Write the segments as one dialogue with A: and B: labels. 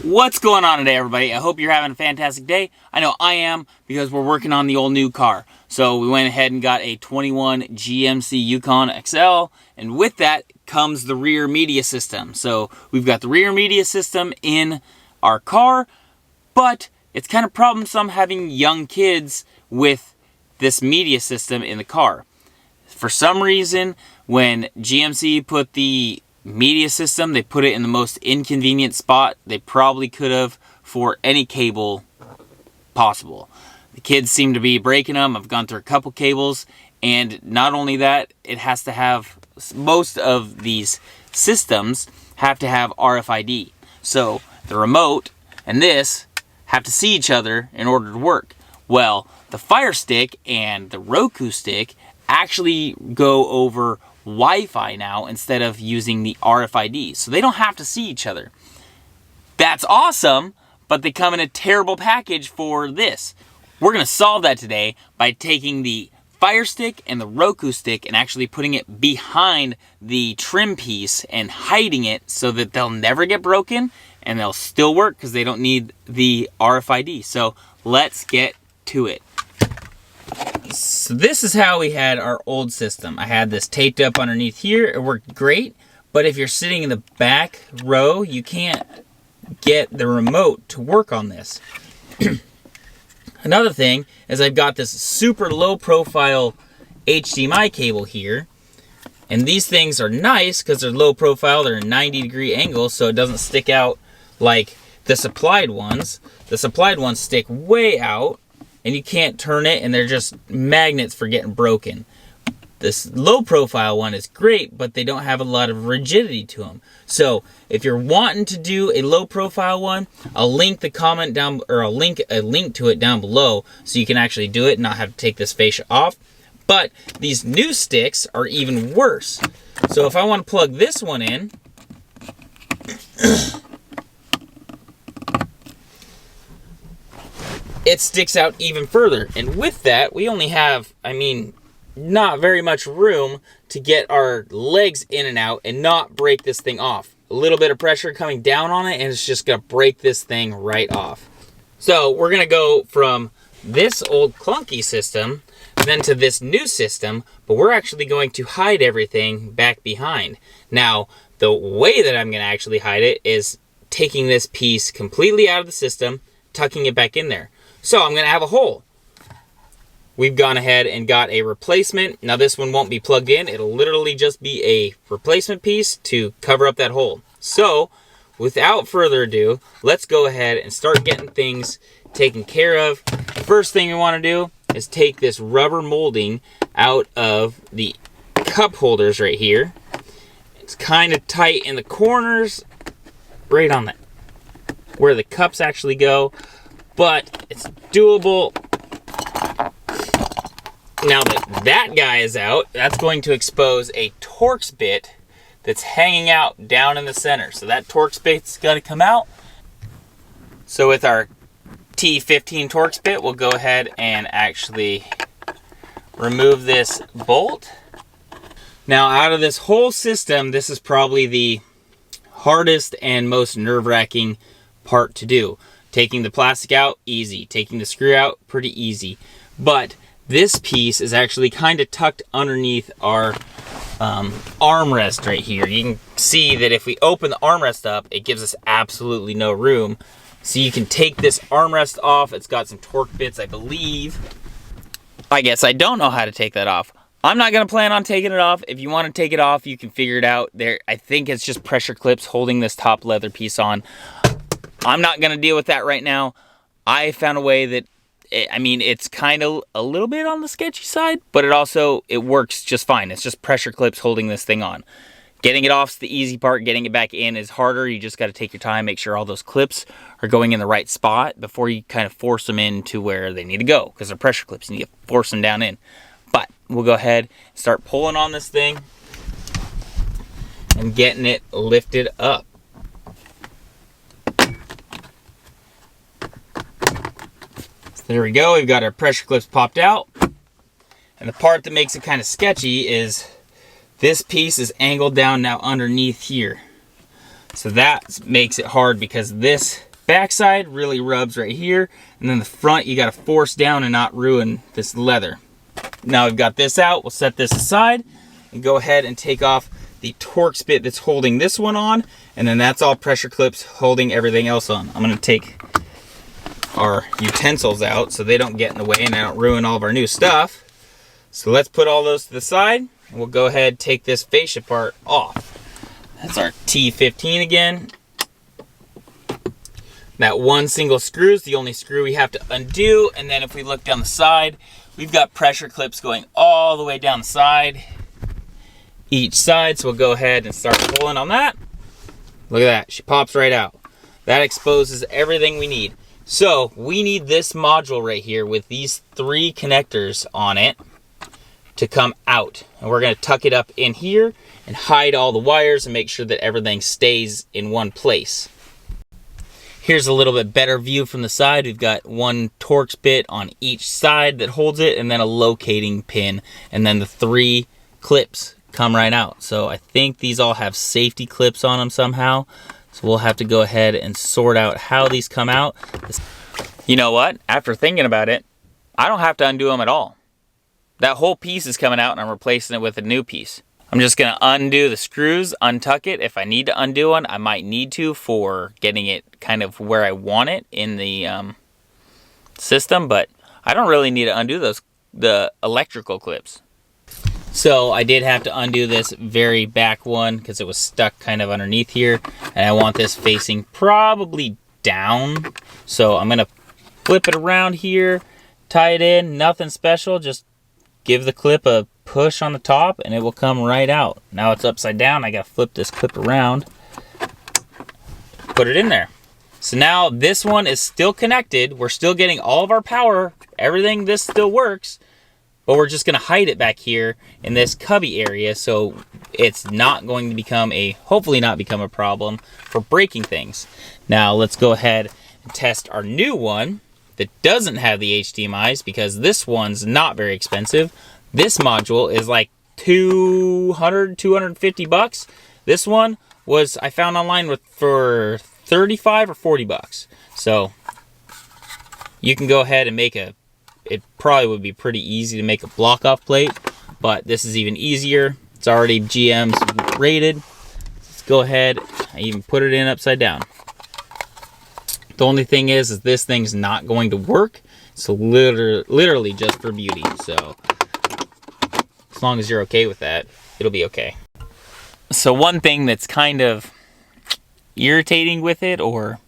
A: What's going on today, everybody? I hope you're having a fantastic day. I know I am, because we're working on the old new car. So we went ahead and got a 21 GMC Yukon XL, and with that comes the rear media system. So we've got the rear media system in our car, but it's kind of problemsome having young kids with this media system in the car. For some reason, when GMC put the media system, they put it in the most inconvenient spot they probably could have for any cable possible. The kids seem to be breaking them. I've gone through a couple cables, and not only that, it has to have, most of these systems have to have RFID. So the remote and this have to see each other in order to work. Well, the Fire Stick and the Roku stick actually go over Wi-Fi now instead of using the RFID, so they don't have to see each other. That's awesome, but they come in a terrible package for this. We're going to solve that today by taking the Fire Stick and the Roku stick and actually putting it behind the trim piece and hiding it so that they'll never get broken and they'll still work because they don't need the RFID. So let's get to it. So this is how we had our old system. I had this taped up underneath here. It worked great, but if you're sitting in the back row, you can't get the remote to work on this. Another thing is I've got this super low profile HDMI cable here, and these things are nice because they're low profile. They're a 90-degree angle, so it doesn't stick out like the supplied ones. The supplied ones stick way out, and you can't turn it, and they're just magnets for getting broken. This low profile one is great, but they don't have a lot of rigidity to them. So if you're wanting to do a low profile one, I'll link the comment down, or I'll link a link to it down below so you can actually do it and not have to take this fascia off. But these new sticks are even worse. So if I want to plug this one in, it sticks out even further. And with that, we only have, not very much room to get our legs in and out and not break this thing off. A little bit of pressure coming down on it, and it's just gonna break this thing right off. So we're gonna go from this old clunky system then to this new system, but we're actually going to hide everything back behind. Now, the way that I'm gonna actually hide it is taking this piece completely out of the system, tucking it back in there. So I'm going to have a hole. We've gone ahead and got a replacement. Now this one won't be plugged in. It'll literally just be a replacement piece to cover up that hole. So without further ado, let's go ahead and start getting things taken care of. First thing we want to do is take this rubber molding out of the cup holders right here. It's kind of tight in the corners, right on the, where the cups actually go. But it's doable. Now that that guy is out, that's going to expose a Torx bit that's hanging out down in the center. So that Torx bit's got to come out. So with our T15 Torx bit, we'll go ahead and actually remove this bolt. Now out of this whole system, this is probably the hardest and most nerve-wracking part to do. Taking the plastic out, easy. Taking the screw out, pretty easy. But this piece is actually kind of tucked underneath our armrest right here. You can see that if we open the armrest up, it gives us absolutely no room. So you can take this armrest off. It's got some torque bits, I believe. I guess I don't know how to take that off. I'm not going to plan on taking it off. If you want to take it off, you can figure it out. There, I think it's just pressure clips holding this top leather piece on. I'm not going to deal with that right now. I found a way that, it's kind of a little bit on the sketchy side, but it works just fine. It's just pressure clips holding this thing on. Getting it off is the easy part. Getting it back in is harder. You just got to take your time, make sure all those clips are going in the right spot before you kind of force them into where they need to go, because they're pressure clips and you need to force them down in. But we'll go ahead and start pulling on this thing and getting it lifted up. There we go, we've got our pressure clips popped out. And the part that makes it kind of sketchy is this piece is angled down now underneath here. So that makes it hard because this backside really rubs right here, and then the front you got to force down and not ruin this leather. Now we've got this out, we'll set this aside and go ahead and take off the Torx bit that's holding this one on, and then that's all pressure clips holding everything else on. I'm going to take our utensils out so they don't get in the way and I don't ruin all of our new stuff. So let's put all those to the side, and we'll go ahead and take this fascia part off. That's our T15 again. That one single screw is the only screw we have to undo, and then if we look down the side, we've got pressure clips going all the way down the side, each side, so we'll go ahead and start pulling on that. Look at that, she pops right out. That exposes everything we need. So we need this module right here with these 3 connectors on it to come out. And we're gonna tuck it up in here and hide all the wires and make sure that everything stays in one place. Here's a little bit better view from the side. We've got one Torx bit on each side that holds it, and then a locating pin, and then the 3 clips come right out. So I think these all have safety clips on them somehow. So we'll have to go ahead and sort out how these come out. You know what? After thinking about it, I don't have to undo them at all. That whole piece is coming out and I'm replacing it with a new piece. I'm just gonna undo the screws, untuck it. If I need to undo one, I might need to for getting it kind of where I want it in the system, but I don't really need to undo the electrical clips. So I did have to undo this very back one because it was stuck kind of underneath here, and I want this facing probably down. So I'm gonna flip it around here, tie it in, nothing special, just give the clip a push on the top and it will come right out. Now it's upside down, I gotta flip this clip around, put it in there. So now this one is still connected, we're still getting all of our power, everything, this still works, but we're just gonna hide it back here in this cubby area so it's not going to become hopefully not become a problem for breaking things. Now let's go ahead and test our new one that doesn't have the HDMIs, because this one's not very expensive. This module is like 250 bucks. This one was, I found online for 35 or 40 bucks. So you can go ahead and make it probably would be pretty easy to make a block off plate, but this is even easier. It's already GM's rated. Let's go ahead, I even put it in upside down. The only thing is this thing's not going to work. It's literally just for beauty. So as long as you're okay with that, it'll be okay. So one thing that's kind of irritating with it, or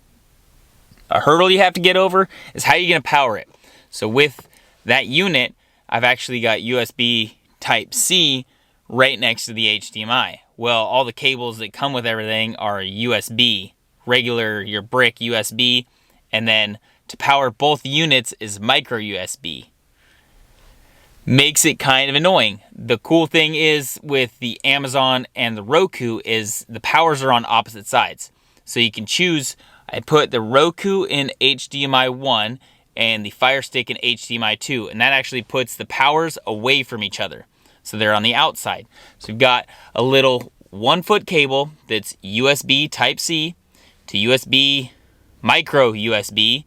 A: a hurdle you have to get over, is how you're gonna power it. So with that unit, I've actually got USB Type-C right next to the HDMI. Well, all the cables that come with everything are USB, regular, your brick USB, and then to power both units is micro USB. Makes it kind of annoying. The cool thing is with the Amazon and the Roku is the powers are on opposite sides. So you can choose, I put the Roku in HDMI 1 and the Fire Stick in HDMI 2, and that actually puts the powers away from each other. So they're on the outside. So we've got a little 1-foot cable that's USB Type-C to USB micro USB,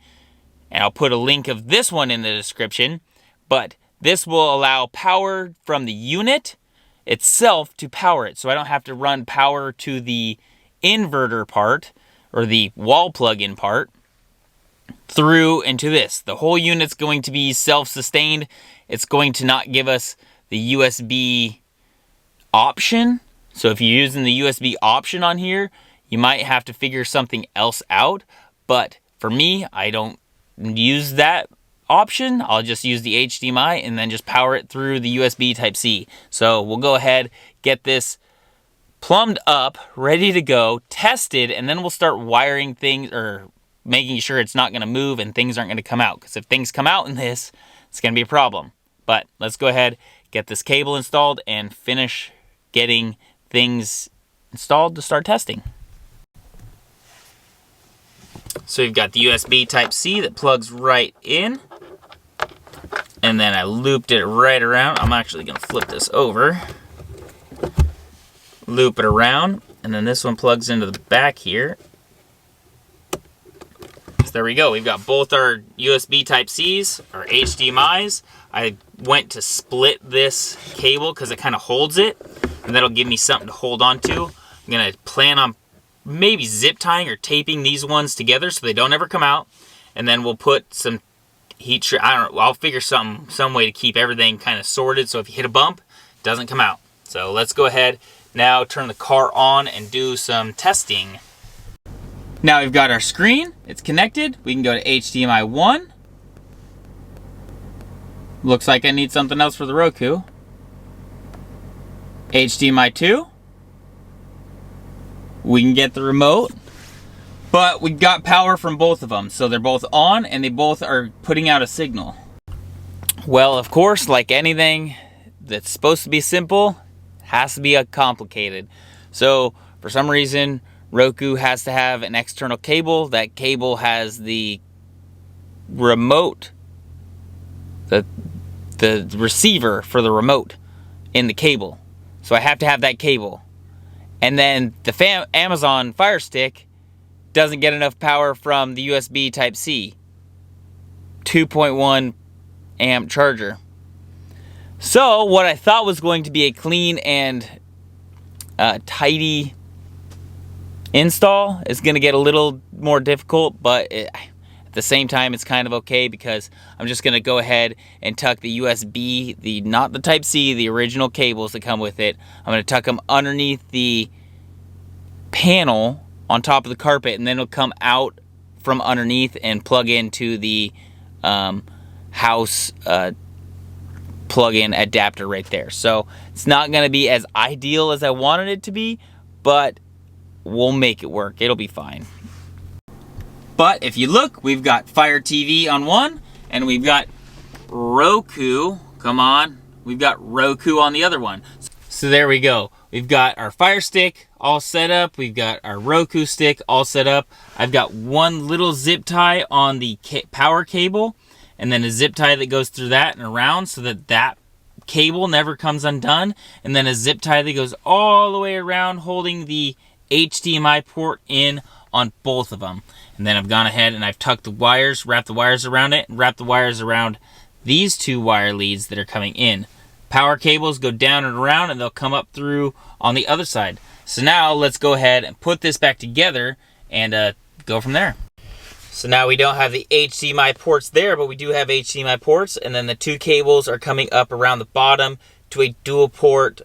A: and I'll put a link of this one in the description, but this will allow power from the unit itself to power it, so I don't have to run power to the inverter part or the wall plug-in part through into this. The whole unit's going to be self-sustained. It's going to not give us the USB option. So if you're using the USB option on here, you might have to figure something else out. But for me, I don't use that option. I'll just use the HDMI and then just power it through the USB Type-C. So we'll go ahead, get this plumbed up, ready to go, tested, and then we'll start wiring things or making sure it's not going to move and things aren't going to come out. Because if things come out in this, it's going to be a problem. But let's go ahead, get this cable installed, and finish getting things installed to start testing. So we've got the USB Type-C that plugs right in. And then I looped it right around. I'm actually going to flip this over. Loop it around. and then this one plugs into the back here. So there we go. We've got both our USB Type-C's, our HDMI's. I went to split this cable because it kind of holds it, and that'll give me something to hold on to. I'm going to plan on maybe zip tying or taping these ones together so they don't ever come out, and then we'll put some heat shrink. I don't know, I'll figure some way to keep everything kind of sorted so if you hit a bump, it doesn't come out. So let's go ahead now, turn the car on and do some testing. Now we've got our screen, it's connected. We can go to HDMI 1. Looks like I need something else for the Roku. HDMI 2. We can get the remote. But we got power from both of them, so they're both on and they both are putting out a signal. Well, of course, like anything that's supposed to be simple, has to be complicated. So for some reason, Roku has to have an external cable. That cable has the remote, the receiver for the remote in the cable. So I have to have that cable. And then the Amazon Fire Stick doesn't get enough power from the USB Type-C 2.1 amp charger. So what I thought was going to be a clean and tidy install is going to get a little more difficult, but at the same time it's kind of okay because I'm just going to go ahead and tuck the USB, not the Type-C, the original cables that come with it. I'm going to tuck them underneath the panel on top of the carpet, and then it'll come out from underneath and plug into the house plug-in adapter right there. So it's not going to be as ideal as I wanted it to be, but we'll make it work. It'll be fine. But if you look, we've got Fire TV on one, and we've got Roku. Come on. We've got Roku on the other one. So there we go. We've got our Fire Stick all set up. We've got our Roku stick all set up. I've got one little zip tie on the power cable, and then a zip tie that goes through that and around so that that cable never comes undone, and then a zip tie that goes all the way around holding the HDMI port in on both of them. And then I've gone ahead and I've tucked the wires, wrapped the wires around it, and wrapped the wires around these two wire leads that are coming in. Power cables go down and around, and they'll come up through on the other side. So now let's go ahead and put this back together and go from there. So now we don't have the HDMI ports there, but we do have HDMI ports, and then the two cables are coming up around the bottom to a dual port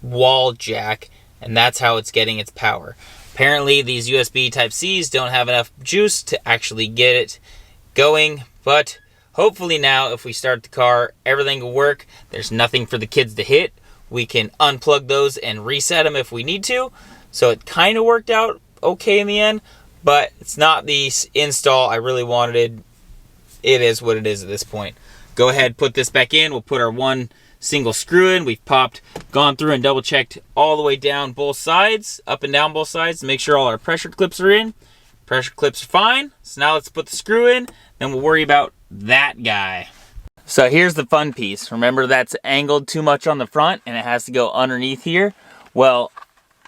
A: wall jack, and that's how it's getting its power. Apparently these USB Type-C's don't have enough juice to actually get it going, but hopefully now if we start the car, everything will work. There's nothing for the kids to hit. We can unplug those and reset them if we need to. So it kind of worked out okay in the end, but it's not the install I really wanted. It is what it is at this point. Go ahead, put this back in. We'll put our one single screw in. We've gone through and double checked all the way down both sides, up and down both sides to make sure all our pressure clips are in. Pressure clips are fine. So now let's put the screw in, then we'll worry about that guy. So here's the fun piece. Remember that's angled too much on the front and it has to go underneath here. Well,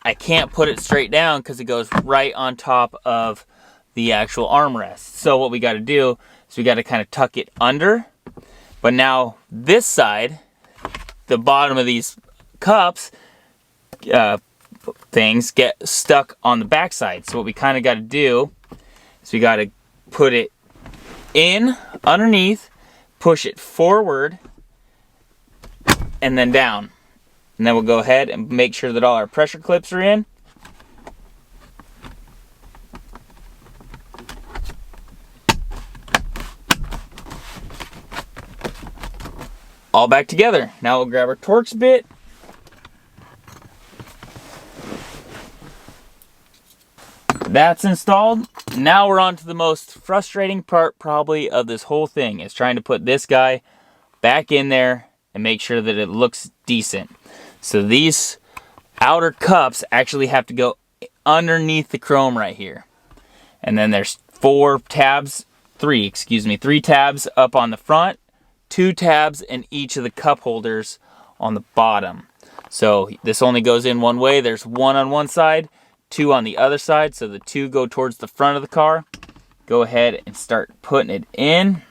A: I can't put it straight down because it goes right on top of the actual armrest. So what we got to do is we got to kind of tuck it under. But now this side, the bottom of these cups, things get stuck on the back side. So what we kind of got to do is we got to put it in underneath, push it forward, and then down. And then we'll go ahead and make sure that all our pressure clips are in. All back together. Now we'll grab our Torx bit. That's installed. Now we're on to the most frustrating part probably of this whole thing, is trying to put this guy back in there and make sure that it looks decent. So these outer cups actually have to go underneath the chrome right here. And then there's three tabs up on the front, 2 tabs in each of the cup holders on the bottom. So this only goes in one way. There's one on one side, two on the other side. So the two go towards the front of the car. Go ahead and start putting it in.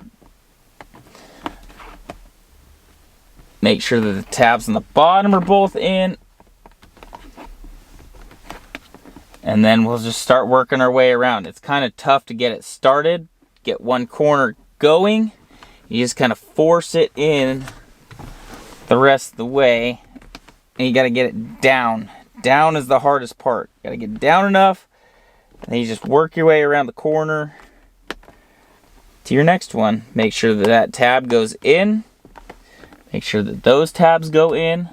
A: Make sure that the tabs on the bottom are both in. And then we'll just start working our way around. It's kind of tough to get it started. Get one corner going. You just kind of force it in the rest of the way. And you got to get it down. Down is the hardest part. You got to get down enough. And then you just work your way around the corner to your next one. Make sure that that tab goes in. Make sure that those tabs go in.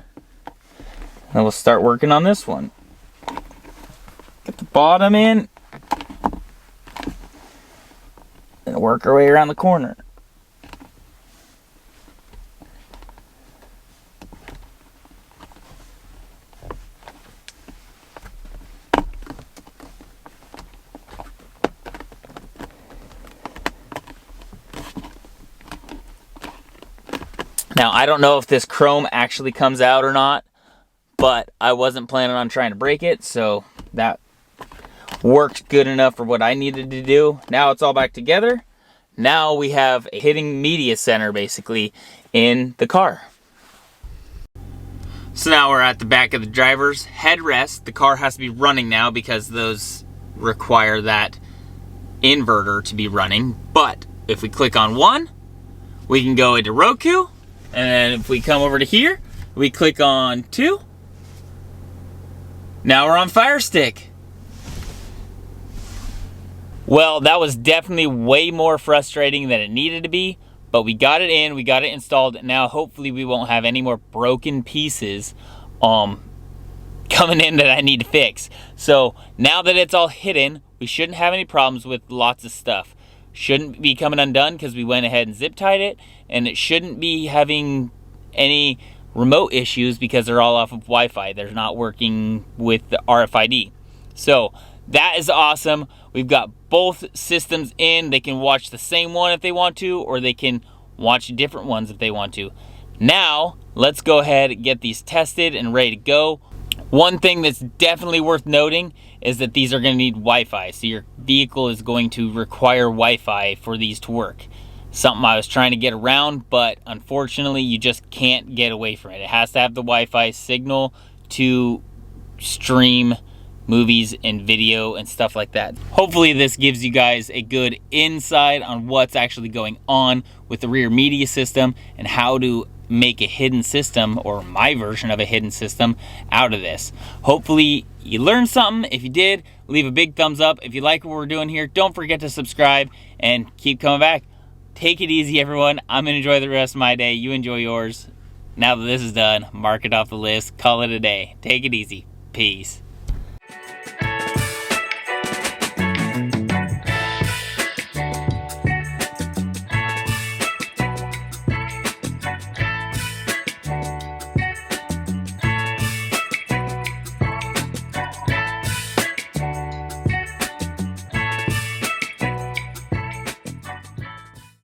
A: And we'll start working on this one. Get the bottom in. And work our way around the corner. Now, I don't know if this chrome actually comes out or not, but I wasn't planning on trying to break it, so that worked good enough for what I needed to do. Now it's all back together. Now we have a hidden media center, basically, in the car. So now we're at the back of the driver's headrest. The car has to be running now because those require that inverter to be running. But if we click on one, we can go into Roku. And then if we come over to here, we click on 2. Now we're on Fire Stick. Well, that was definitely way more frustrating than it needed to be, but we got it in, we got it installed. Now hopefully we won't have any more broken pieces coming in that I need to fix. So now that it's all hidden, we shouldn't have any problems with lots of stuff. Shouldn't be coming undone because we went ahead and zip tied it, and it shouldn't be having any remote issues because they're all off of Wi-Fi. They're not working with the RFID. So that is awesome. We've got both systems in. They can watch the same one if they want to, or they can watch different ones if they want to. Now, let's go ahead and get these tested and ready to go. One thing that's definitely worth noting is that these are going to need Wi-Fi. So your vehicle is going to require Wi-Fi for these to work. Something I was trying to get around, but unfortunately you just can't get away from it. It has to have the Wi-Fi signal to stream movies and video and stuff like that. Hopefully this gives you guys a good insight on what's actually going on with the rear media system and how to make a hidden system, or my version of a hidden system, out of this. Hopefully you learned something. If you did, leave a big thumbs up. If you like what we're doing here, don't forget to subscribe and keep coming back. Take it easy, everyone. I'm gonna enjoy the rest of my day. You enjoy yours. Now that this is done, mark it off the list, call it a day. Take it easy. Peace.